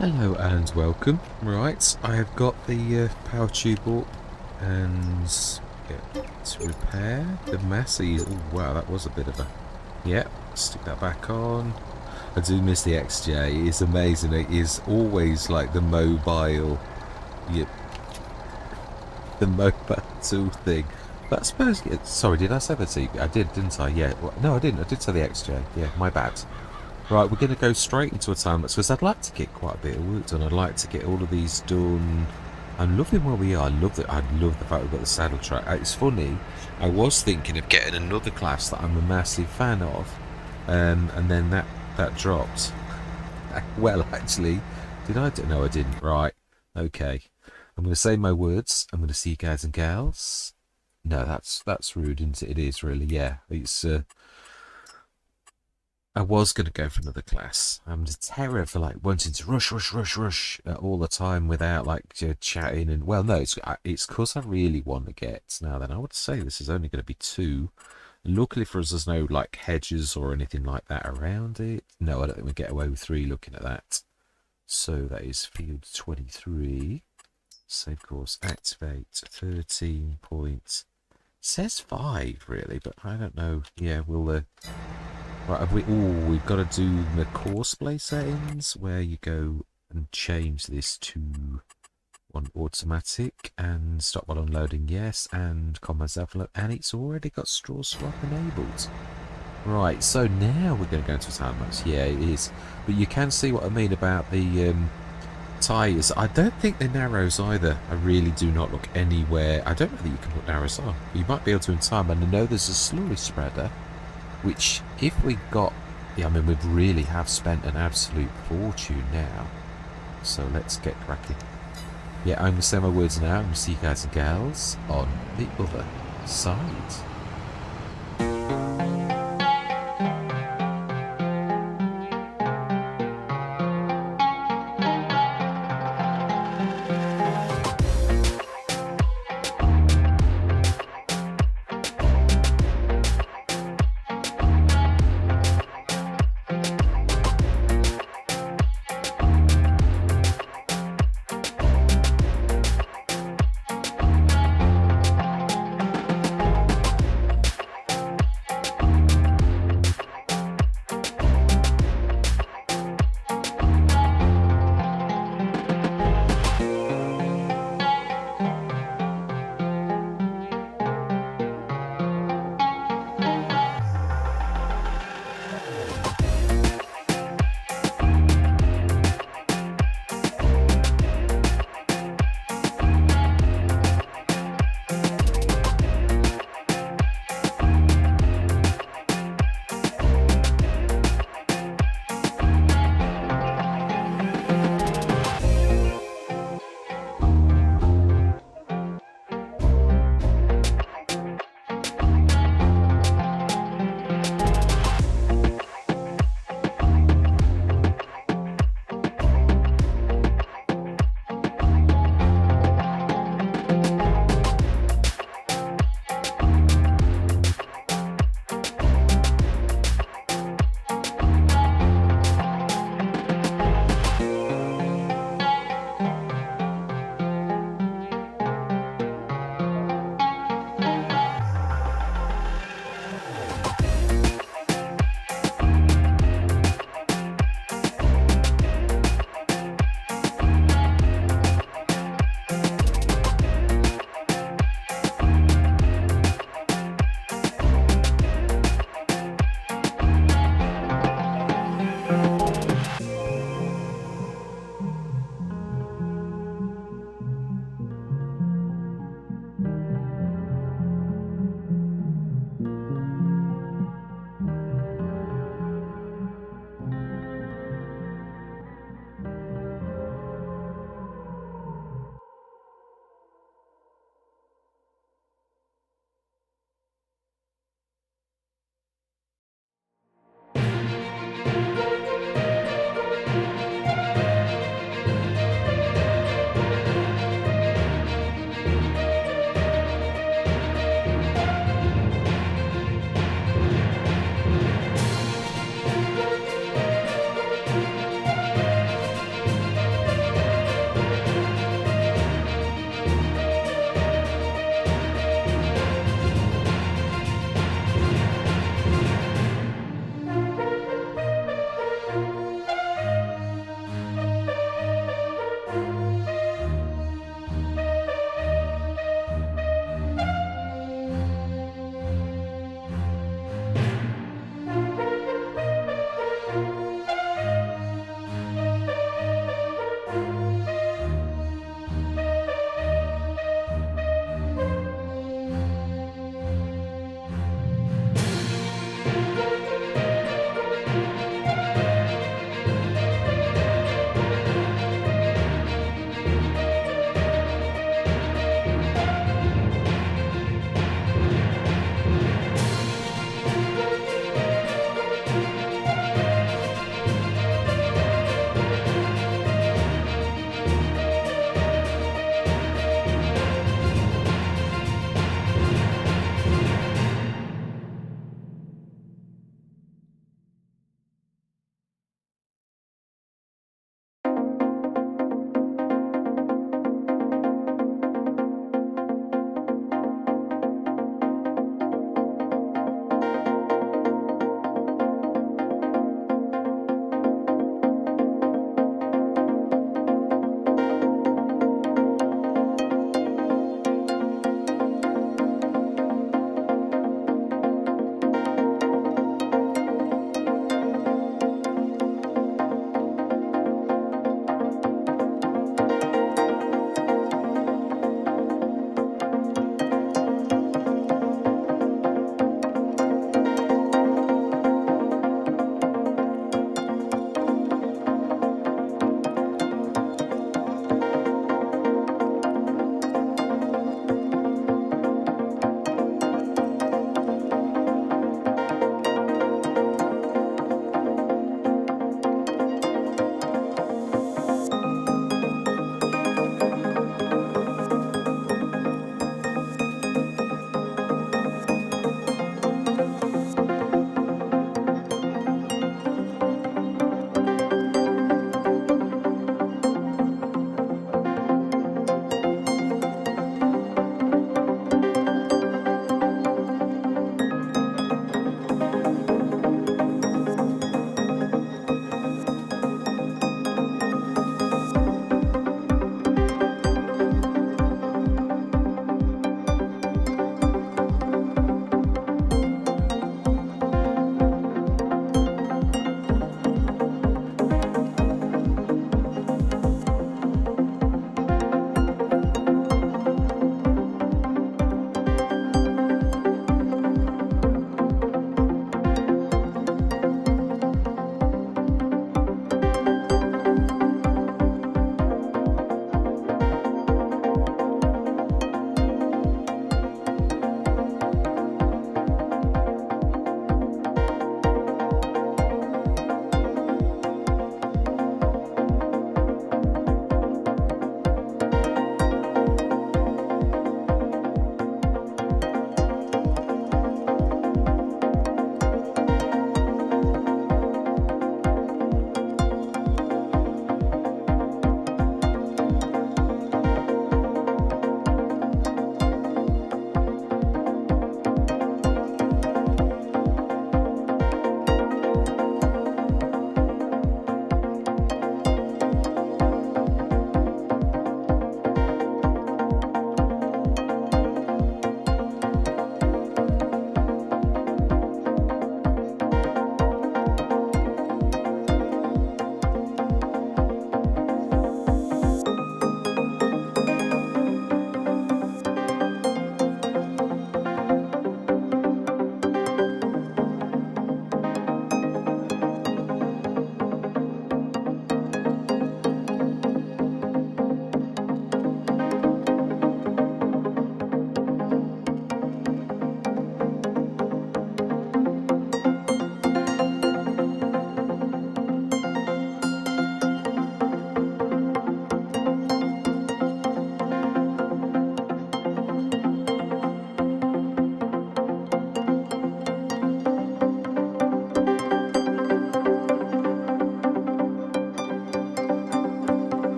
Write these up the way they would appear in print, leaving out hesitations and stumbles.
Hello and welcome. Right, I have got the power tube up and to repair the Massey. Oh wow, that was a bit of a... Yep, stick that back on. I do miss the XJ. It's amazing. It is always like the mobile, yep, the mobile tool thing. But I suppose, sorry, did I say the T? I did, didn't I? Yeah, no, I didn't. I did say the XJ. Yeah, my bad. Right, we're going to go straight into a time lapse because I'd like to get quite a bit of work done. I'd like to get all of these done. I'm loving where we are. I love the fact we've got the saddle track. It's funny. I was thinking of getting another class that I'm a massive fan of, and then that dropped. Well, actually, did I? No, I didn't. Right. Okay. I'm going to say my words. I'm going to see you guys and gals. No, that's rude, isn't it? It is really. Yeah. It's. I was going to go for another class. I'm a terror for like wanting to rush all the time without like chatting and well, no, it's because I really want to get. Now then, I would say this is only going to be two. Luckily for us, there's no like hedges or anything like that around it. No, I don't think we get away with three looking at that. So that is field 23. Save course, activate 13 point. Says 5 really, but I don't know. Yeah, we'll. Right, have we? Oh, we've got to do the course play settings where you go and change this to on automatic and stop while unloading, yes, and combat self-load, and it's already got straw swap enabled. Right, so now we're going to go into time lapse. Yeah, it is, but you can see what I mean about the tyres. I don't think they're narrows either. I really do not look anywhere. I don't know that you can put narrows on. You might be able to in time, and I know there's a slurry spreader. Which, if we got... Yeah, I mean, we really have spent an absolute fortune now. So let's get cracking. Yeah, I'm going to say my words now. I'm going to see you guys and gals on the other side.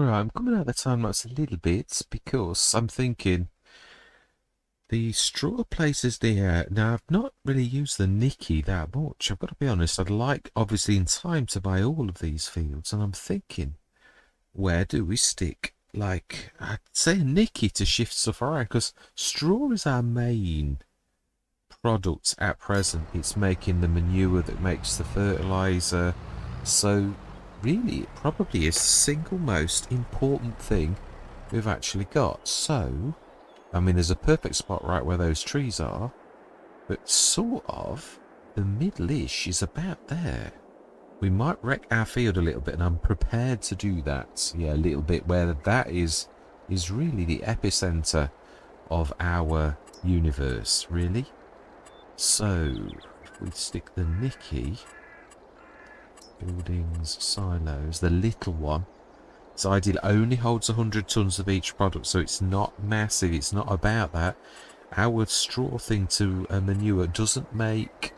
Right, I'm coming out of the time lapse a little bit because I'm thinking the straw places there. Now, I've not really used the Nicky that much. I've got to be honest. I'd like, obviously, in time to buy all of these fields, and I'm thinking, where do we stick? Like, I'd say a Nicky to shift stuff around because straw is our main product at present. It's making the manure that makes the fertilizer. So, really, it probably is the single most important thing we've actually got. So, I mean, there's a perfect spot right where those trees are, but sort of the middle-ish is about there. We might wreck our field a little bit, and I'm prepared to do that. Yeah, a little bit where that is really the epicenter of our universe, really. So, if we stick the Nicky, buildings, silos, the little one, it's ideal. It only holds 100 tons of each product, so it's not massive. It's not about that. Our straw thing to manure doesn't make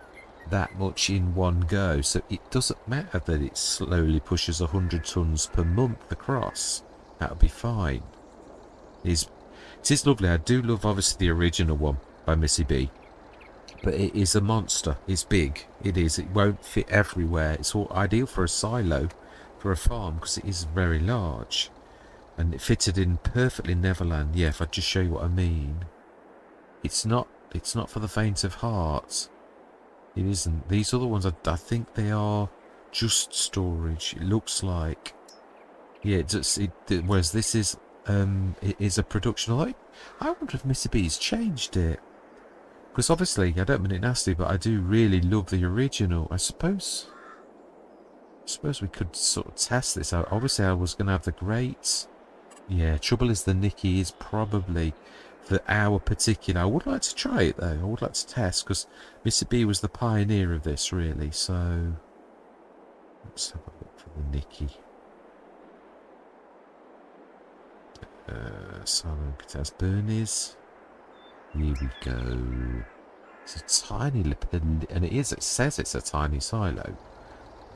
that much in one go, so it doesn't matter that it slowly pushes 100 tons per month across. That'll be fine. It is lovely. I do love, obviously, the original one by Missy B. But it is a monster. It's big. It is. It won't fit everywhere. It's all ideal for a silo, for a farm, because it is very large. And it fitted in perfectly Neverland. Yeah, if I just show you what I mean. It's not for the faint of heart. It isn't. These other ones, I think they are just storage. It looks like. Yeah, whereas this is it is a production. I wonder if Mr. B's changed it. Because obviously, I don't mean it nasty, but I do really love the original. I suppose we could sort of test this out. Obviously, I was going to have the great. Yeah, trouble is the Nicky is probably for our particular. I would like to try it though. I would like to test because Mr. B was the pioneer of this, really. So let's have a look for the Nicky. Silent test Bernie's. Here we go. It's a tiny, and it says it's a tiny silo. It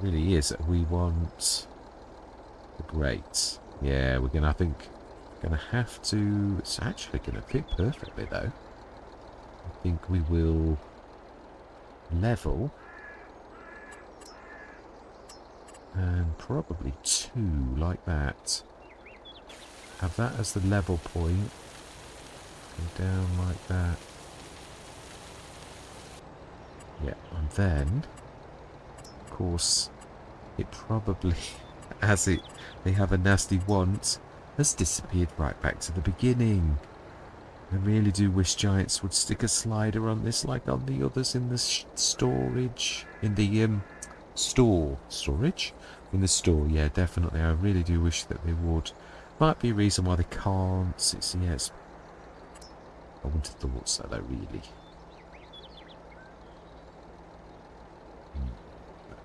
really is. We want the great. Yeah, we're gonna. I think gonna have to. It's actually gonna fit perfectly though. I think we will level and probably 2 like that. Have that as the level point. Go down like that. Yeah, and then, of course, it probably, they have a nasty want, has disappeared right back to the beginning. I really do wish Giants would stick a slider on this like on the others in the storage, in the storage? In the store, yeah, definitely. I really do wish that they would. Might be a reason why they can't. Yes. I wouldn't have thought so though, really.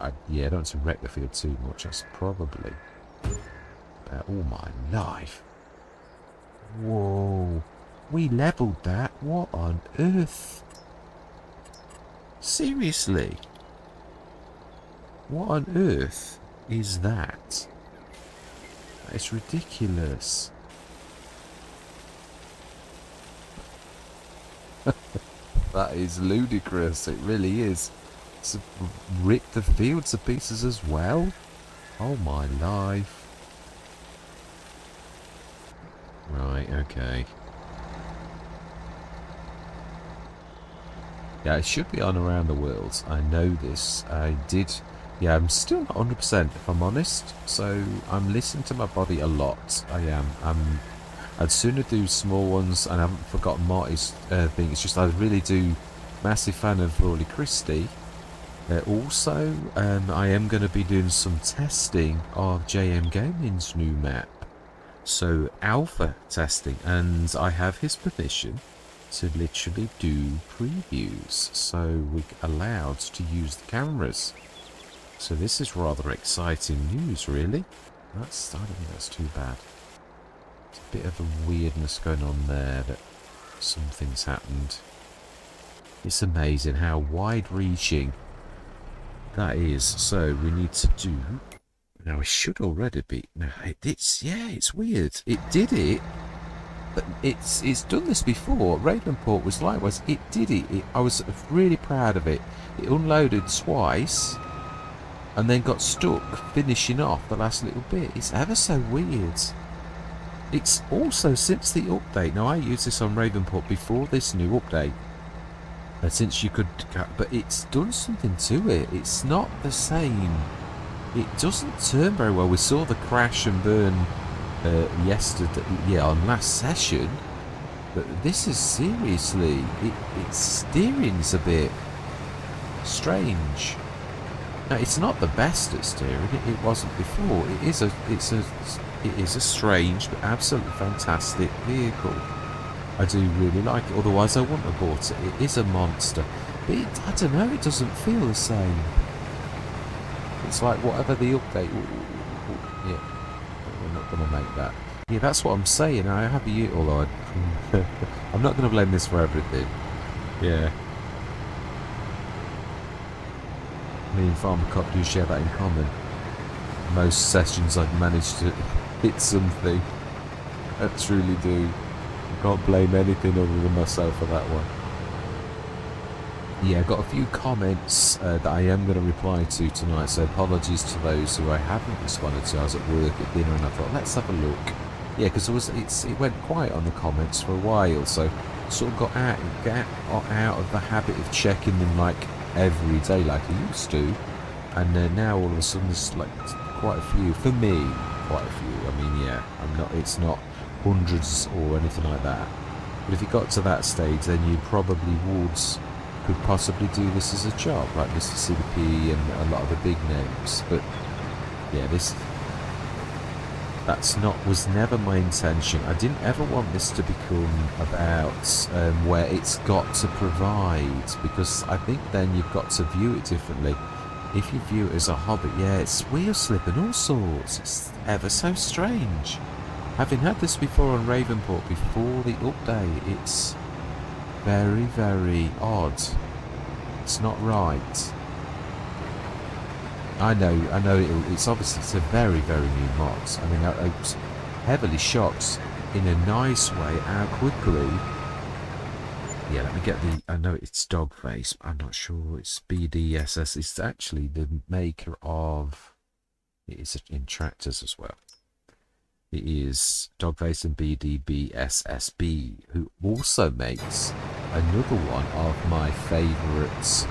I don't want to wreck the field too much. That's probably about all my life. Whoa. We levelled that? What on earth? Seriously? What on earth is that? It's ridiculous. That is ludicrous. It really is. It's ripped the field to pieces as well. Oh my life. Right, okay. Yeah, it should be on around the world. I know this. I did. Yeah, I'm still not 100% if I'm honest. So I'm listening to my body a lot. I am. I'd sooner do small ones, and I haven't forgotten Marty's thing. It's just I really do. Massive fan of RaulyCristi. Also, I am going to be doing some testing of JM Gaming's new map. So alpha testing, and I have his permission to literally do previews, so we're allowed to use the cameras. So this is rather exciting news, really. I don't think that's too bad. It's a bit of a weirdness going on there, that something's happened. It's amazing how wide-reaching that is. So we need to do Now it should already be. No, it's weird. It did it, but it's done this before. Ravenport was likewise. It did it. I was really proud of it. It unloaded twice, and then got stuck finishing off the last little bit. It's ever so weird. It's also since the update. Now I used this on Ravenport before this new update. Since you could, but it's done something to it. It's not the same. It doesn't turn very well. We saw the crash and burn yesterday, on last session. But this is seriously, its steering's a bit strange. Now it's not the best at steering. It wasn't before. It is a strange but absolutely fantastic vehicle. I do really like it. Otherwise, I wouldn't have bought it. It is a monster. But I don't know. It doesn't feel the same. It's like whatever the update. Yeah, we're not going to make that. Yeah, that's what I'm saying. I have you. Although I'm not going to blame this for everything. Yeah. Me and Farmer Cop do share that in common. Most sessions I've managed to hit something. I truly do. I can't blame anything other than myself for that one. Yeah, I've got a few comments that I am going to reply to tonight, so apologies to those who I haven't responded to. I was at work at dinner and I thought, let's have a look. Yeah, because it went quiet on the comments for a while, so sort of got out of the habit of checking them like every day like I used to, and now all of a sudden there's like quite a few. For me, quite a few. I mean, yeah, it's not hundreds or anything like that. But if you got to that stage, then you probably could possibly do this as a job, like Mr. CDP and a lot of the big names. But yeah, was never my intention. I didn't ever want this to become about where it's got to provide, because I think then you've got to view it differently. If you view it as a hobby, yeah, it's wheel slip and all sorts. It's ever so strange. Having had this before on Ravenport before the update, it's very, very odd. It's not right. I know. It's obviously a very, very new mod. I mean, I was heavily shocked in a nice way how quickly. Yeah, let me get I know it's Dogface. I'm not sure. It's BDSS. It's actually the maker of. It is in tractors as well. It is Dogface and BDBSSB, who also makes another one of my favourite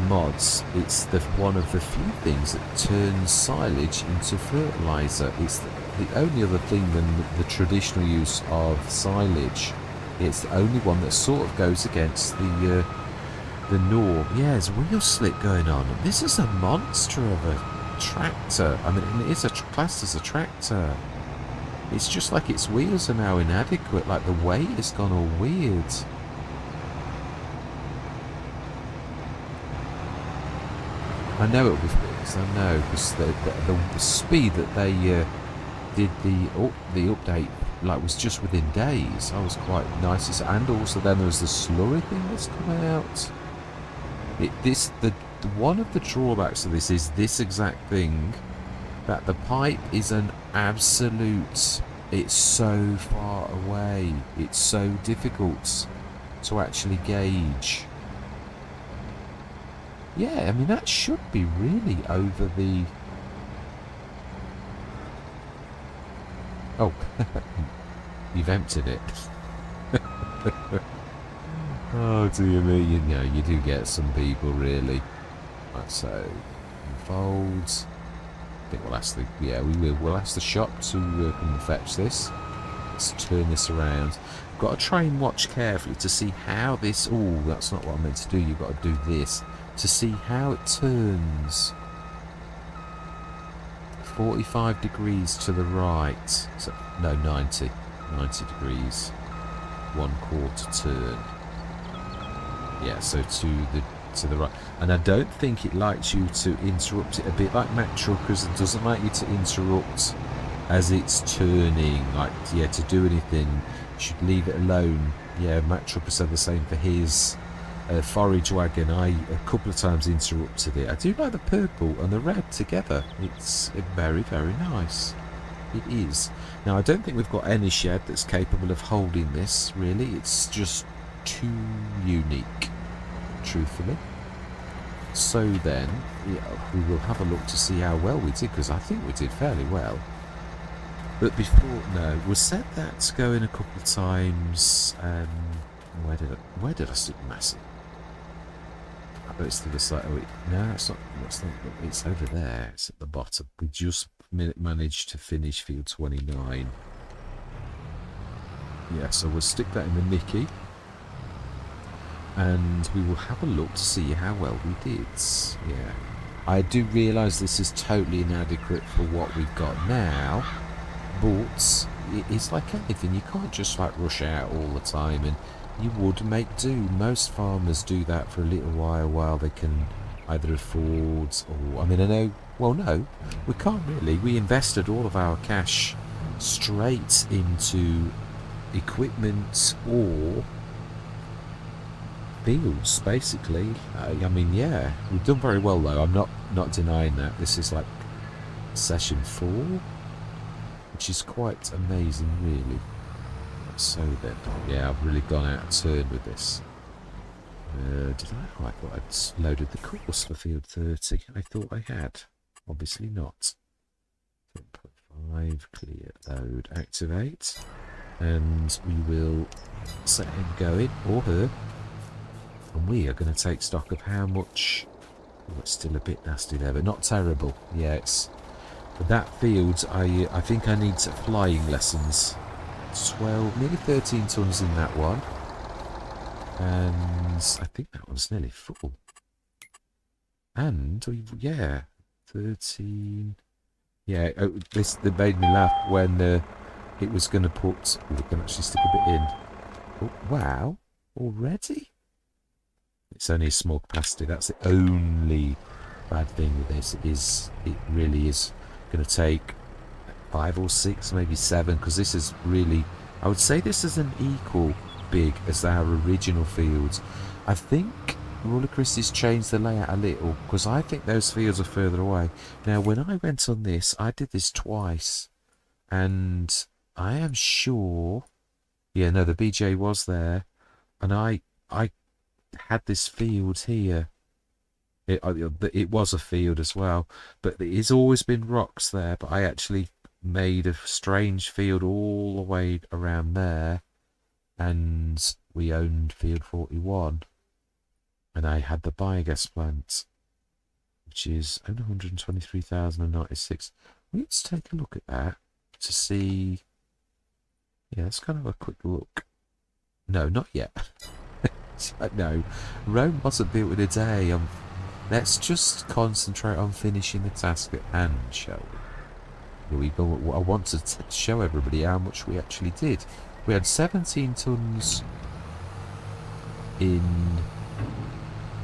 mods. It's one of the few things that turns silage into fertiliser. It's the only other thing than the traditional use of silage. It's the only one that sort of goes against the norm. Yeah, there's wheel slip going on. This is a monster of a tractor. I mean, it is classed as a tractor. It's just like its wheels are now inadequate, like the weight has gone all weird. I know it'll be fixed, I know, because the speed that they did the update like was just within days. I was quite nice, and also then there was the slurry thing that's come out. One of the drawbacks of this is this exact thing, that the pipe is an absolute. It's so far away. It's so difficult to actually gauge. Yeah, I mean, that should be really over the... Oh, you've emptied it. Oh, dear me. You do get some people, really. Right, so, unfolds. I think we'll ask we'll ask the shop to come and fetch this. Let's turn this around. Got to try and watch carefully to see how this... Oh, that's not what I meant to do. You've got to do this to see how it turns. 45 degrees to the right. So, no, 90 degrees. 1/4 turn. Yeah, so to the right. And I don't think it likes you to interrupt it, a bit like Mac Truckers. It doesn't like you to interrupt as it's turning. Like, yeah, to do anything, you should leave it alone. Yeah, Mac Trucker said the same for his forage wagon, I a couple of times interrupted it. I do like the purple and the red together. It's very, very nice. It is. Now, I don't think we've got any shed that's capable of holding this, really. It's just too unique, truthfully. So then, yeah, we will have a look to see how well we did, because I think we did fairly well. But before, no, we'll set that going a couple of times. Where did I stick massive? I bet it's to the side. Oh, no, it's not. It's over there. It's at the bottom. We just managed to finish field 29. Yeah, so we'll stick that in the Mickey. And we will have a look to see how well we did. Yeah. I do realise this is totally inadequate for what we've got now. But it's like anything. You can't just like rush out all the time. And you would make do. Most farmers do that for a little while they can either afford or... I mean, I know... Well, no, we can't really. We invested all of our cash straight into equipment or fields, basically. I mean, yeah, we've done very well, though. I'm not denying that. This is like session 4, which is quite amazing, really. So then, yeah, I've really gone out of turn with this. Did I? Oh, I thought I'd loaded the course for field 30. I thought I had. Obviously not. 10.5, clear, load, activate. And we will set him going, or her. And we are going to take stock of how much... Oh, it's still a bit nasty there, but not terrible. Yeah, it's... For that field, I think I need flying lessons. 12, nearly 13 tons in that one. And I think that one's nearly full. And, yeah, 13... Yeah, that made me laugh when it was going to put... Oh, we can actually stick a bit in. Oh, wow, already? It's only a small capacity. That's the only bad thing with this. It really is going to take 5 or 6, maybe 7, because this is really... I would say this is an equal big as our original fields. I think RaulyCristi's changed the layout a little, because I think those fields are further away. Now, when I went on this, I did this twice, and I am sure... Yeah, no, the BJ was there, and I had this field here. It was a field as well, but it's always been rocks there, but I actually made a strange field all the way around there, and we owned field 41, and I had the biogas plant, which is only 123,096. Let's take a look at that to see. Yeah, let's kind of have a quick look. No, not yet. No, Rome wasn't built in a day. Let's just concentrate on finishing the task at hand, shall we? Here we go. I want to show everybody how much we actually did. We had 17 tons in,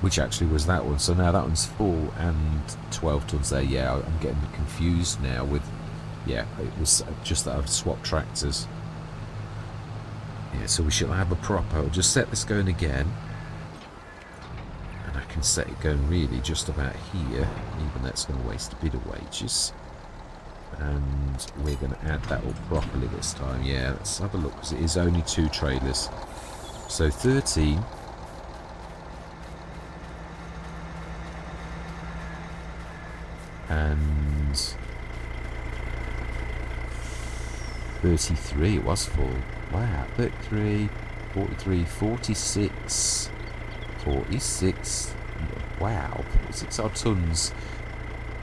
which actually was that one. So now that one's full, and 12 tons there. Yeah, I'm getting confused now with, yeah, it was just that I've swapped tractors. Yeah, so we shall have a proper... I'll just set this going again. And I can set it going really just about here. Even that's going to waste a bit of wages. And we're going to add that up properly this time. Yeah, let's have a look, because it is only 2 trailers. So 13. And 33, it was full. Wow, 33, 43, 46, 46, wow, 46 odd tons.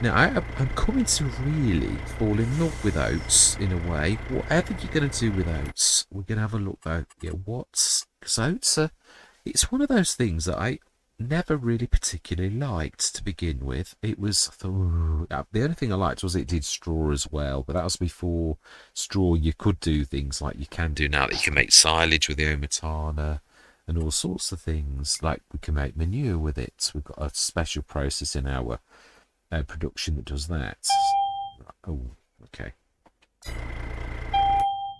Now, I'm coming to really fall in love with oats, in a way. Whatever you're going to do with oats, we're going to have a look, though. Yeah, because oats are, it's one of those things that I never really particularly liked to begin with. It was, the only thing I liked was it did straw as well, but that was before straw. You could do things like you can do now, that you can make silage with the omatana and all sorts of things, like we can make manure with it. We've got a special process in our production that does that. Oh, okay.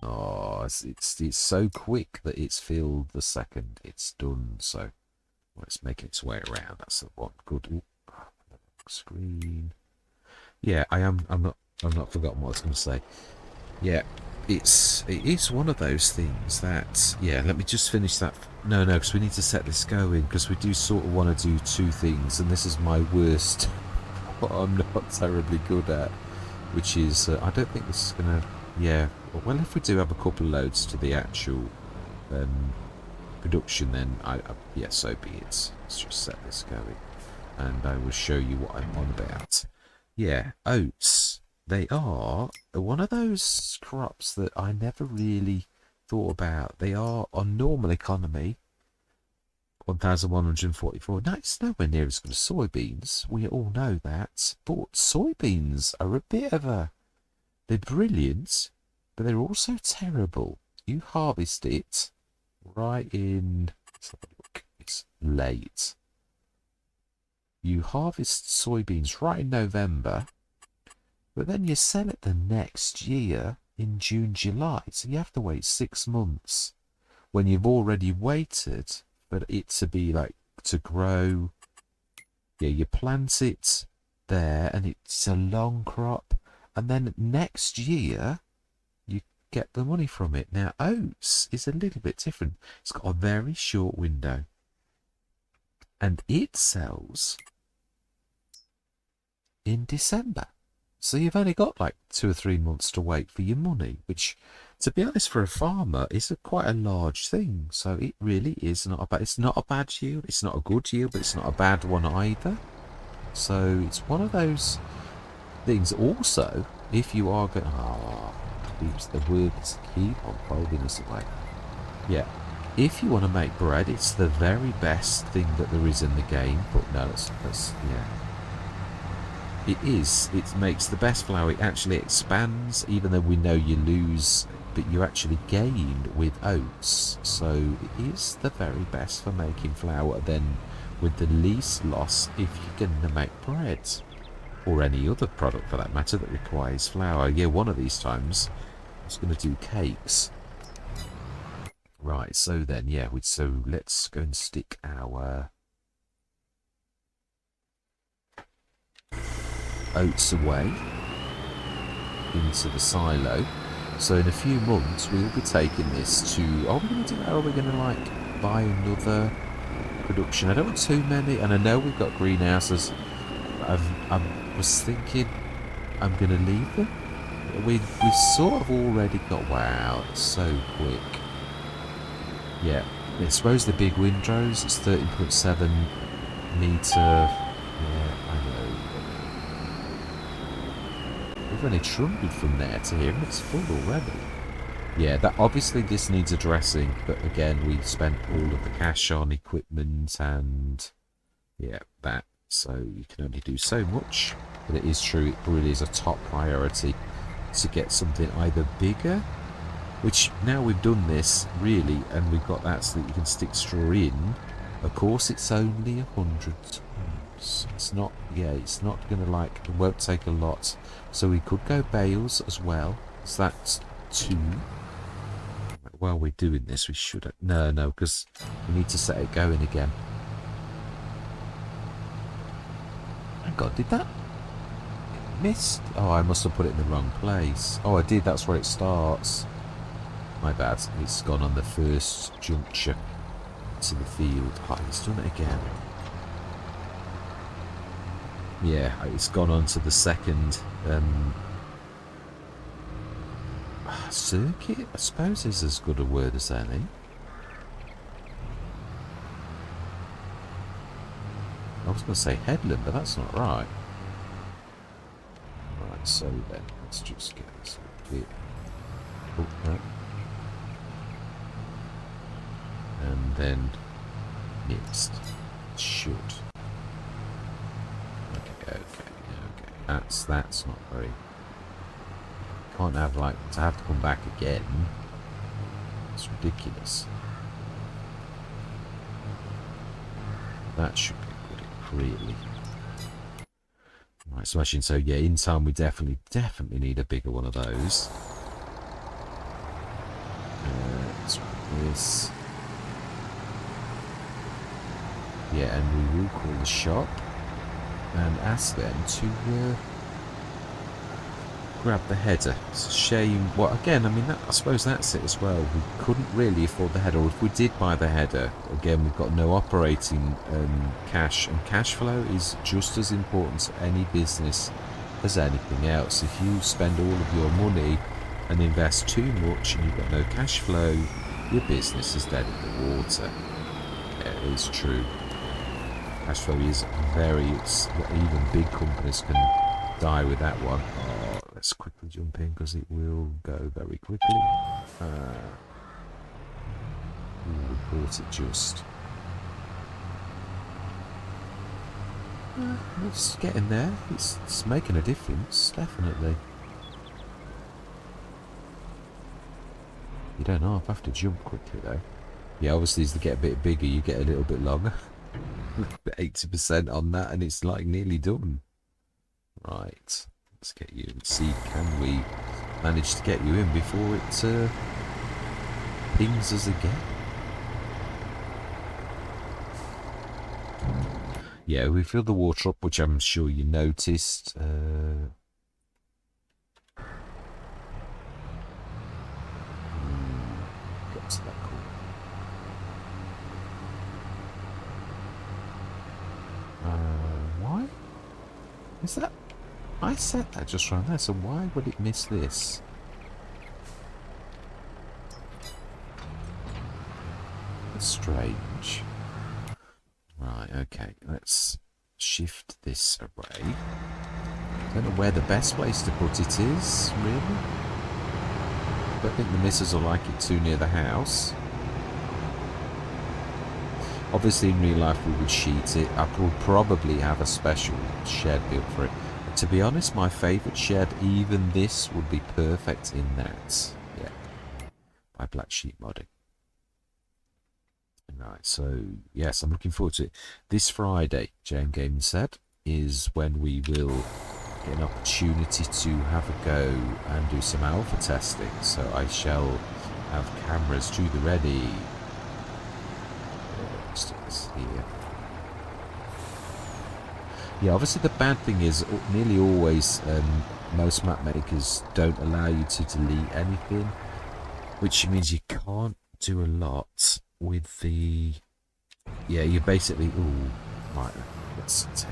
Oh, it's so quick that it's filled the second it's done, so Well, it's making its way around. That's the one. Good. Ooh, screen. Yeah, I'm not forgotten what I was going to say. Yeah, it is one of those things that, yeah, let me just finish that. No, because we need to set this going, because we do sort of want to do two things, and this is my worst, what I'm not terribly good at, which is, I don't think this is going to, yeah, well, if we do have a couple of loads to the actual production, then yeah, so be it. Let's just set this going, and I will show you what I'm on about. Yeah, oats. They are one of those crops that I never really thought about. They are on normal economy, 1,144. Now, it's nowhere near as good as soybeans. We all know that. But soybeans are a bit of a... They're brilliant, but they're also terrible. You harvest it right in... Let's have a look. It's late. You harvest soybeans right in November, but then you sell it the next year in June, July. So you have to wait 6 months when you've already waited for it to be like, to grow. Yeah, you plant it there and it's a long crop. And then next year, you get the money from it. Now, oats is a little bit different. It's got a very short window. And it sells in December. So you've only got like 2 or 3 months to wait for your money, which, to be honest, for a farmer is quite a large thing. So it really is not a bad. It's not a bad yield. It's not a good yield, but it's not a bad one either. So it's one of those things. Also, if you are going, keeps the words keep on folding us away. Yeah, if you want to make bread, it's the very best thing that there is in the game. But no, that's yeah. It is. It makes the best flour. It actually expands, even though we know you lose, but you actually gain with oats. So it is the very best for making flour, then with the least loss if you're going to make bread. Or any other product for that matter that requires flour. Yeah, one of these times I was going to do cakes. Right, so then, yeah, so let's go and stick our oats away into the silo. So in a few months we'll be taking this to, are we going to do that, or are we going to like buy another production? I don't want too many, and I know we've got greenhouses. I was thinking I'm going to leave them. We've sort of already got, wow, it's so quick. Yeah, I suppose the big windrows, it's 13.7 metre. Yeah, I know. We've only trundled from there to here and it's full already. Yeah, that obviously this needs addressing, but again, we spent all of the cash on equipment and yeah, that. So you can only do so much, but it is true, it really is a top priority to get something either bigger, which now we've done this really, and we've got that so that you can stick straw in. Of course, it's only 100 tons. It's not, yeah, it's not going to like, it won't take a lot. So we could go bales as well. So that's 2. While we're doing this, we should, no, because we need to set it going again. Oh God, did that? It missed? Oh, I must have put it in the wrong place. Oh, I did, that's where it starts. My bad, it's gone on the first juncture to the field. Oh, it's done it again. Yeah, it's gone on to the second circuit, I suppose is as good a word as any. I was going to say headland, but that's not right. Right, so then, let's just get this a bit. Oh, no. And then next should. Okay. That's not very. Can't have like to have to come back again. It's ridiculous. That should be good, really. Right, smashing. So yeah, in time we definitely need a bigger one of those. Let's put this. Yeah, and we will call the shop and ask them to grab the header. It's a shame. Well, again, I mean, I suppose that's it as well. We couldn't really afford the header, or if we did buy the header, again, we've got no operating cash, and cash flow is just as important to any business as anything else. If you spend all of your money and invest too much and you've got no cash flow, your business is dead in the water. Yeah, it is true. Cash flow is even big companies can die with that one. Oh, let's quickly jump in because it will go very quickly. We bought it just. It's getting there. It's making a difference, definitely. You don't have to jump quickly though. Yeah, obviously as they get a bit bigger, you get a little bit longer. 80% on that, and it's like nearly done. Right, let's get you and see, can we manage to get you in before it pings us again? Yeah, we filled the water up, which I'm sure you noticed. Get to that corner. Why? Is that... I set that just around there, so why would it miss this? That's strange. Right, okay, let's shift this away. Don't know where the best place to put it is, really. Don't think the missus will like it too near the house. Obviously, in real life, we would sheet it. I would probably have a special shed built for it. But to be honest, my favourite shed, even this, would be perfect in that. Yeah, by Black Sheep Modding. Right, so yes, I'm looking forward to it. This Friday, JM Gaming said, is when we will get an opportunity to have a go and do some alpha testing. So I shall have cameras to the ready. Stick this here. Yeah, obviously the bad thing is nearly always most map makers don't allow you to delete anything, which means you can't do a lot with the... Yeah, you basically... Ooh, right, let's take...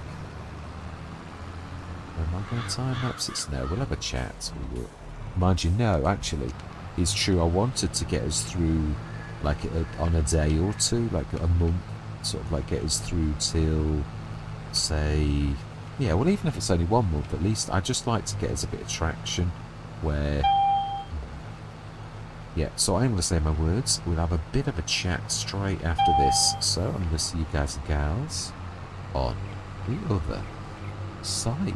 Am I going to time-lapse it? No, we'll have a chat. We will. Mind you, no, actually, it's true. I wanted to get us through, like, on a day or two, like a month, sort of like get us through till, say... Yeah, well, even if it's only 1 month, at least I'd just like to get us a bit of traction where... Yeah, so I'm going to say my words. We'll have a bit of a chat straight after this. So I'm going to see you guys and gals on the other side.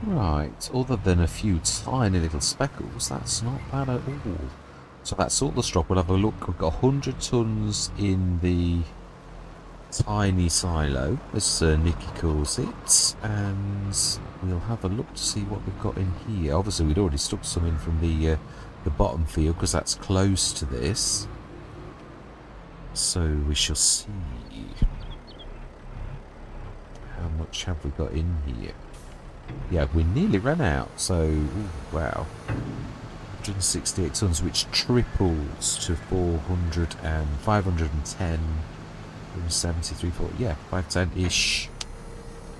Right, other than a few tiny little speckles, that's not bad at all. So that's all the stock. We'll have a look. We've got 100 tons in the tiny silo, as Nikki calls it, and we'll have a look to see what we've got in here. Obviously, we'd already stuck some in from the bottom field because that's close to this. So we shall see. How much have we got in here? Yeah, we nearly ran out. So, ooh, wow. 168 tons, which triples to 400 and 510, 73, 40, yeah, 510-ish.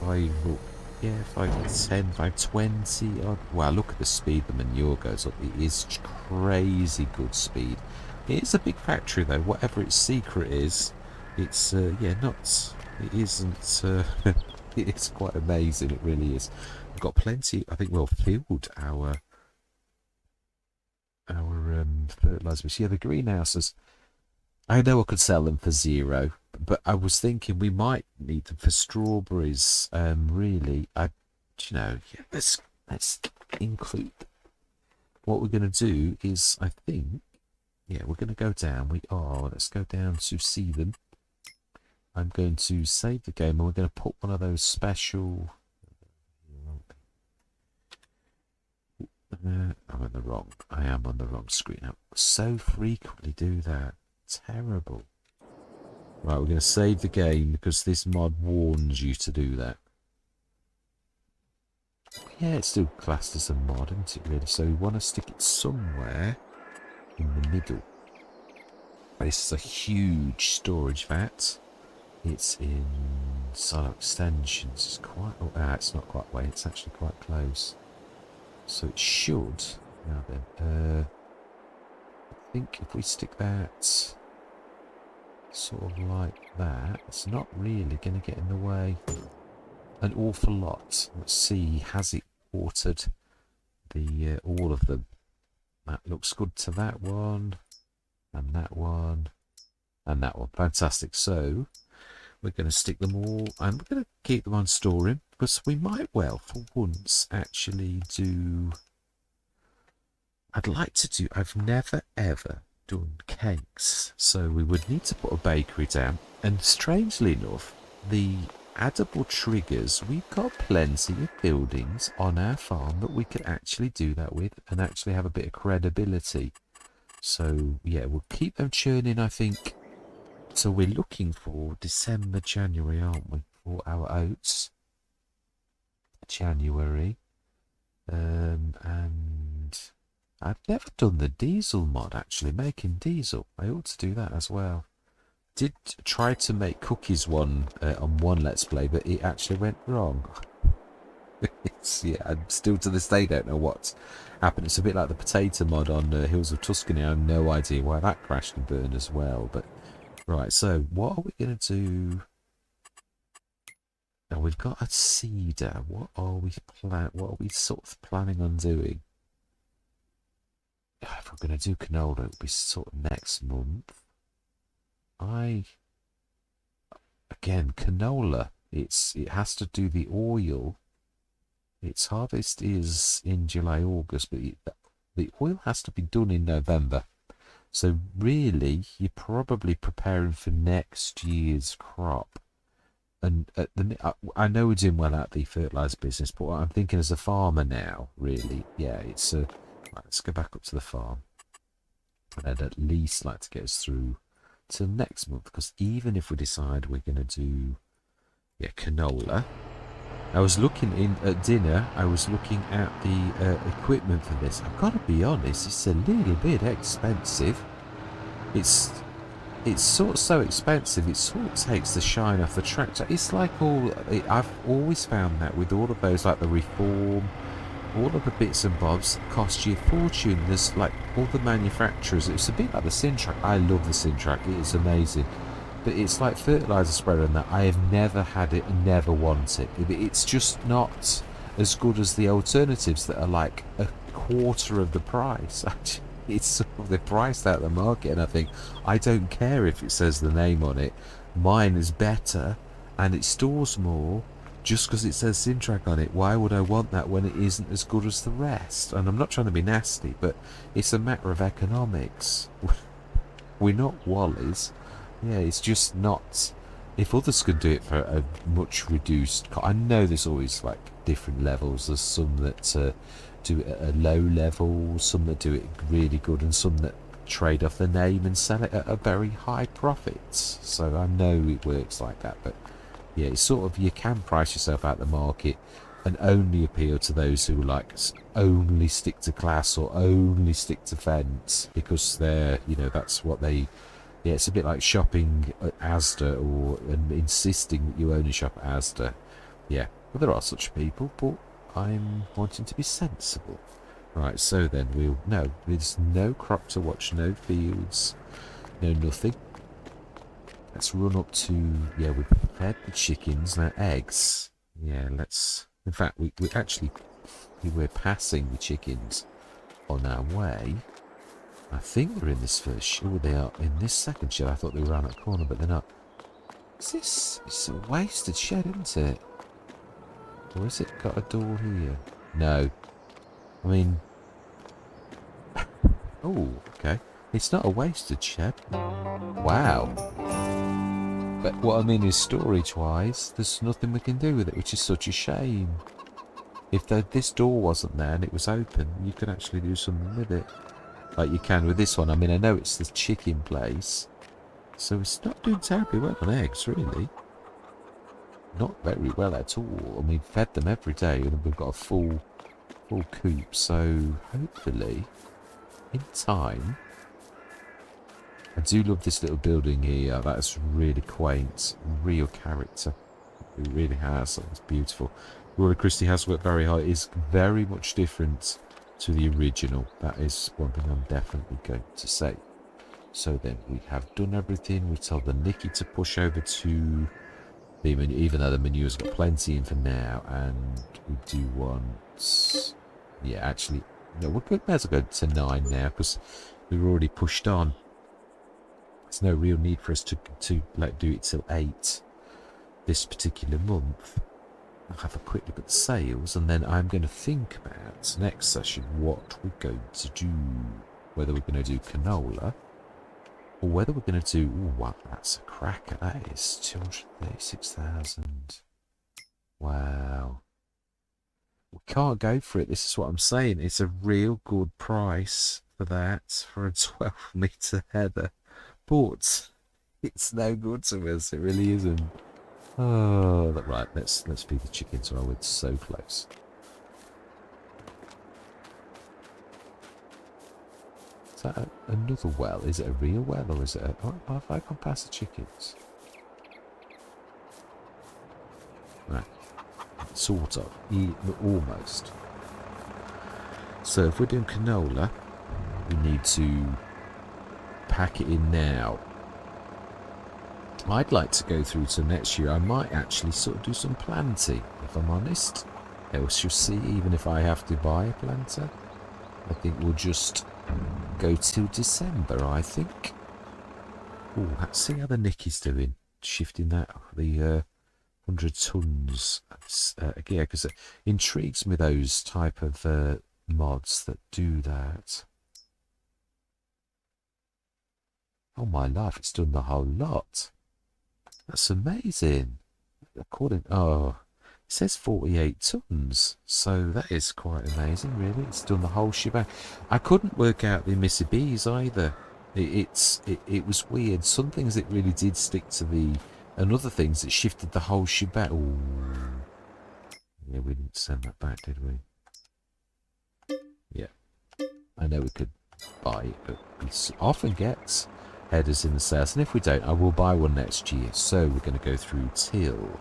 510, 520 odd. Wow, look at the speed the manure goes up. It is crazy good speed. It is a big factory though, whatever its secret is. It's, yeah, nuts. It isn't, it's quite amazing, it really is. We've got plenty, I think we'll filled our fertilizers. Yeah, the greenhouses, I know I could sell them for 0, but I was thinking we might need them for strawberries. Really, yeah, let's include. What we're going to do is, I think, yeah, we're going to go down. Let's go down to see them. I'm going to save the game, and we're going to put one of those special. I am on the wrong screen. I so frequently do that. Terrible. Right, we're going to save the game because this mod warns you to do that. Yeah, it's still classed as a mod, isn't it, really? So we want to stick it somewhere in the middle. This is a huge storage vat. It's in silo extensions. It's quite... it's not quite away. It's actually quite close. So it should... Now then, I think if we stick that sort of like that, it's not really going to get in the way an awful lot. Let's see, has it watered the all of them? That looks good to that one, and that one, and that one. Fantastic. So we're going to stick them all, and we're going to keep them on storing, because we might well, for once, actually do... I'd like to do... I've never, ever done cakes, so we would need to put a bakery down. And strangely enough, the addable triggers, we've got plenty of buildings on our farm that we could actually do that with and actually have a bit of credibility. So yeah, we'll keep them churning, I think. So we're looking for December, January, aren't we, for our oats? January. And I've never done the diesel mod, actually, making diesel. I ought to do that as well. Did try to make cookies on one Let's Play, but it actually went wrong. Yeah, I still to this day don't know what happened. It's a bit like the potato mod on Hills of Tuscany. I have no idea why that crashed and burned as well. But right, so what are we going to do? Now we've got a cedar. What are we sort of planning on doing? If we're going to do canola, it'll be sort of next month. Again, canola, it has to do the oil. Its harvest is in July, August, but the oil has to be done in November. So really, you're probably preparing for next year's crop. And I know we're doing well at the fertilizer business, but what I'm thinking as a farmer now, really, yeah, it's a... Right, let's go back up to the farm. And I'd at least like to get us through till next month, because even if we decide we're going to do, yeah, canola, I was looking in at dinner, I was looking at the equipment for this. I've got to be honest, it's a little bit expensive. It's sort of so expensive, it sort of takes the shine off the tractor. It's like I've always found that with all of those, like the Reform, all of the bits and bobs cost you a fortune. There's like all the manufacturers. It's a bit like the Sintrac. I love the Sintrac. It is amazing. But it's like fertilizer spreader and that. I have never had it and never want it. It's just not as good as the alternatives that are like a quarter of the price. It's sort of they're priced out of the market, and I think I don't care if it says the name on it. Mine is better and it stores more. just because it says Sintrack on it, why would I want that when it isn't as good as the rest? And I'm not trying to be nasty, but it's a matter of economics. We're not Wallies. Yeah, it's just not. If others could do it for a much reduced I know there's always like different levels. There's some that do it at a low level, some that do it really good, and some that trade off the name and sell it at a very high profits. So I know it works like that, but yeah, it's sort of, you can price yourself out the market and only appeal to those who like only stick to class or only stick to fence because they're, you know, that's what they. Yeah, it's a bit like shopping at Asda or insisting that you only shop at Asda. Yeah, well, there are such people, but I'm wanting to be sensible. Right, so then no, there's no crop to watch, no fields, no nothing. Let's run up to, yeah, we've fed the chickens, now eggs. Yeah, in fact, we're passing the chickens on our way. I think they're in this first shed. Oh, they are in this second shed. I thought they were around that corner, but they're not. It's a wasted shed, isn't it? Or has it got a door here? No. I mean... Oh, okay. It's not a wasted shed. Wow. But what I mean is, storage-wise, there's nothing we can do with it, which is such a shame. If this door wasn't there and it was open, you could actually do something with it. Like you can with this one. I mean, I know it's the chicken place, so it's not doing terribly well on eggs, really. Not very well at all. And we've fed them every day, and we've got a full coop. So hopefully, in time, I do love this little building here. That's really quaint, real character. It really has. It's beautiful. RaulyCristi has worked very hard. It's very much different to the original. That is one thing I'm definitely going to say. So then we have done everything. We told the Nicky to push over to the menu, even though the menu's got plenty in for now. And we do want, yeah, actually, no, we may as well go to 9 now because we've already pushed on. There's no real need for us to do it till 8 this particular month. I'll have a quick look at the sales, and then I'm going to think about next session what we're going to do. Whether we're going to do canola, or whether we're going to do... Ooh, wow, that's a cracker. That is 236,000. Wow. We can't go for it. This is what I'm saying. It's a real good price for that, for a 12-metre header. But it's no good to us. It really isn't. Oh, right. Let's feed the chickens while we're so close. Is that another well? Is it a real well, or is it a... Oh, have I gone past the chickens? Right. Sort of. Almost. So if we're doing canola, we need to pack it in now. I'd like to go through to next year. I might actually sort of do some planting, if I'm honest. Else you'll see, even if I have to buy a planter, I think we'll just go till December, I think. Oh, let's see how the Nicky's doing. Shifting that, the 100 tons. Yeah, because it intrigues me, those type of mods that do that. Oh my life, it's done the whole lot. That's amazing. Oh, it says 48 tons, so that is quite amazing, really. It's done the whole shebang. I couldn't work out the Mississippi's either. It was weird. Some things it really did stick to and other things it shifted the whole shebang. Ooh. Yeah, we didn't send that back, did we? Yeah, I know we could buy it, but we often get headers in the sales, and if we don't, I will buy one next year. So we're going to go through till,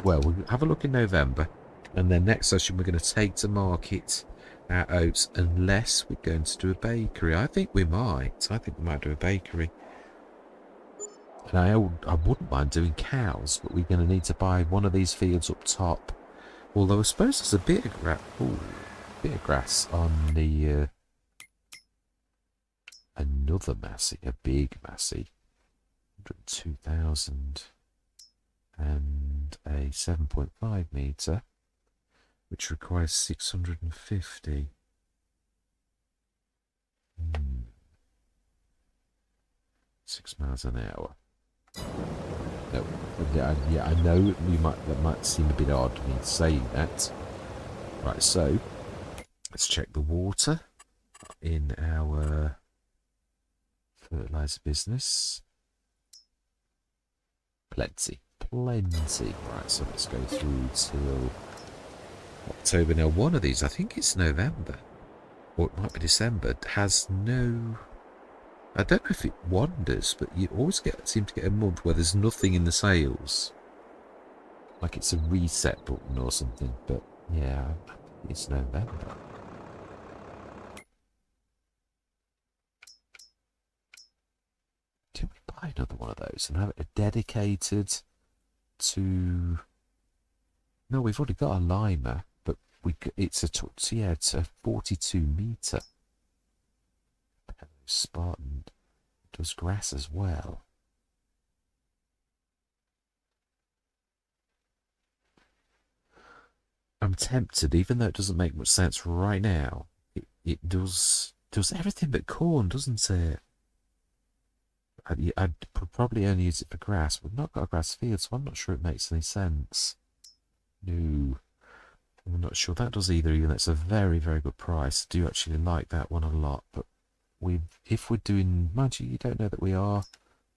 well, we'll have a look in November, and then next session we're going to take to market our oats, unless we're going to do a bakery. I think we might do a bakery, and I wouldn't mind doing cows, but we're going to need to buy one of these fields up top, although I suppose there's a bit of grass on the another Massey, a big Massey, 102,000, and a 7.5 metre, which requires 650. 6 miles an hour. No, yeah, I know that might seem a bit odd me saying that. Right, so let's check the water in our fertilizer business. Plenty. Right, so let's go through till October. Now, one of these, I think it's November, or it might be December, has no... I don't know if it wanders, but you always seem to get a month where there's nothing in the sales. Like it's a reset button or something, but yeah, it's November. Can we buy another one of those and have it dedicated to... No, we've already got a limer, but it's a 42 metre. Spartan does grass as well. I'm tempted, even though it doesn't make much sense right now. It does everything but corn, doesn't it? I'd probably only use it for grass. We've not got a grass field, so I'm not sure it makes any sense. No, I'm not sure that does either. Even that's a very, very good price. I do actually like that one a lot, but if we're doing, mind you don't know that we are,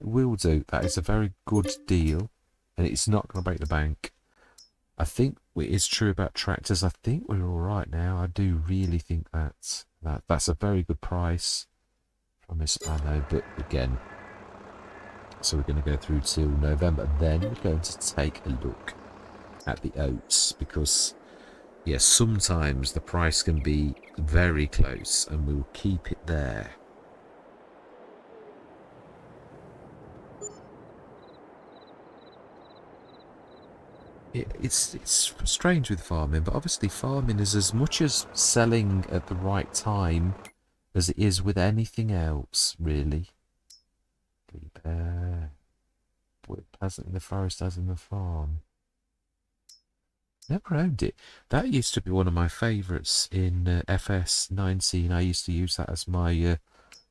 we'll do. That is a very good deal, and it's not going to break the bank. I think it is true about tractors. I think we're all right now. I do really think that's a very good price from Hispano, but again, so we're going to go through till November. Then we're going to take a look at the oats, because yes, sometimes the price can be very close, and we'll keep it there. It's strange with farming, but obviously farming is as much as selling at the right time as it is with anything else, really. Pleasant in the forest as in the farm. Never owned it. That used to be one of my favourites in FS19. I used to use that as my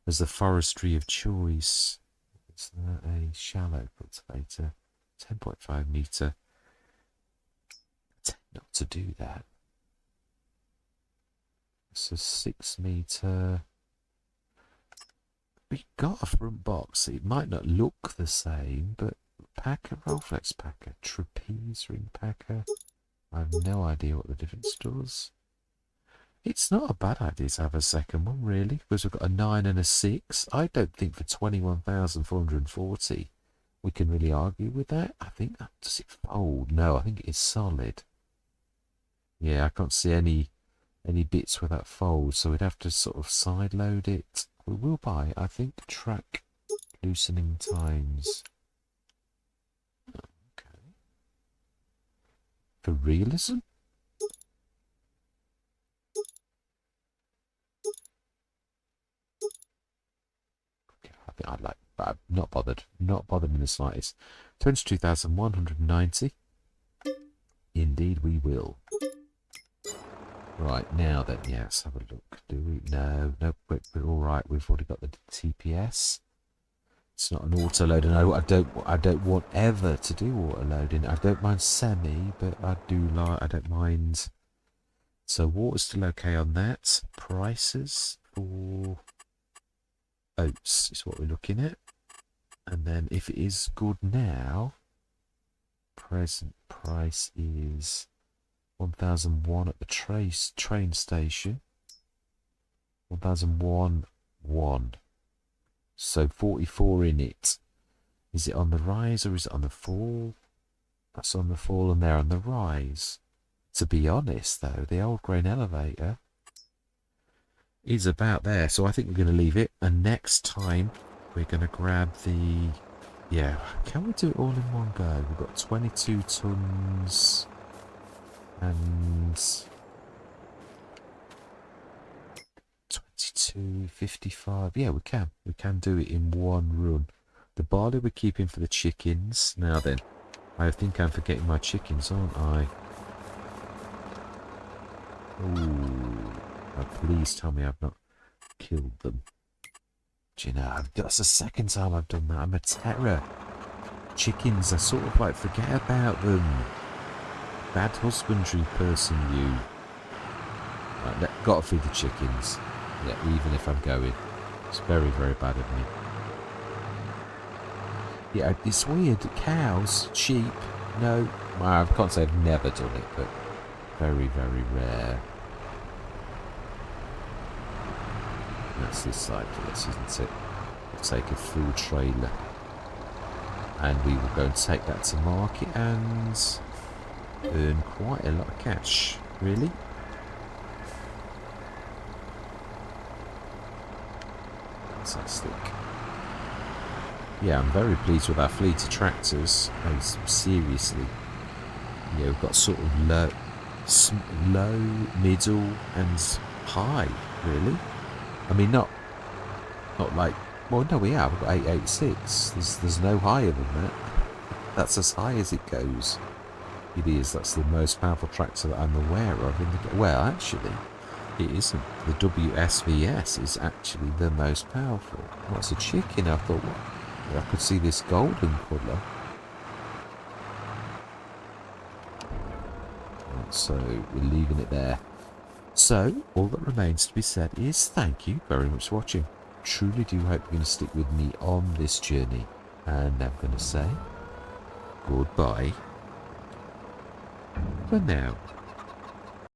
as the forestry of choice. It's a shallow cultivator, 10.5 metre. I tend not to do that. It's a 6 metre. We got a front box. It might not look the same, but packer, Rollflex packer, trapeze ring packer. I have no idea what the difference does. It's not a bad idea to have a second one, really, because we've got a 9 and a 6. I don't think for 21,440 we can really argue with that. I think that, does it fold? No, I think it is solid. Yeah, I can't see any bits where that folds, so we'd have to sort of side load it. We will buy, I think, track loosening times. Okay. For realism? Okay, I think I'd like, but I'm not bothered. Not bothered in the slightest. 22,190. Indeed we will. Right, now then, yeah, let's have a look. Do we? No, we're all right. We've already got the TPS. It's not an auto loader. No, I don't want ever to do auto loading. I don't mind semi, but I don't mind. So water's still okay on that. Prices for oats is what we're looking at. And then if it is good now, present price is 1,001 at the train station. 1,001 1. So 44 in it. Is it on the rise or is it on the fall? That's on the fall and they're on the rise. To be honest though, the old grain elevator is about there. So I think we're going to leave it. And next time we're going to grab the... Yeah, can we do it all in one go? We've got 22 tons... and 22.55. Yeah, we can do it in one run. The barley we're keeping for the chickens. Now then, I think I'm forgetting my chickens, aren't I? Ooh. Oh, please tell me I've not killed them. Do you know, that's the second time I've done that. I'm a terror. Chickens, I sort of like forget about them. Bad husbandry person, you. Right, gotta feed the chickens. Yeah, even if I'm going. It's very, very bad of me. Yeah, it's weird. Cows, sheep, no. Well, I can't say I've never done it, but very, very rare. That's this side for this, isn't it? We'll take a full trailer. And we will go and take that to market and earn quite a lot of cash. Really? Fantastic. Yeah, I'm very pleased with our fleet of tractors. Oh, seriously. Yeah, we've got sort of low, middle, and high, really. I mean, not like... Well, no, we have. We've got 886. There's no higher than that. That's as high as it goes. It is. That's the most powerful tractor that I'm aware of. Well, actually, it isn't. The WSVS is actually the most powerful. What's a chicken? I thought, I could see this golden colour. So we're leaving it there. So all that remains to be said is thank you very much for watching. Truly do hope you're going to stick with me on this journey. And I'm going to say goodbye for now.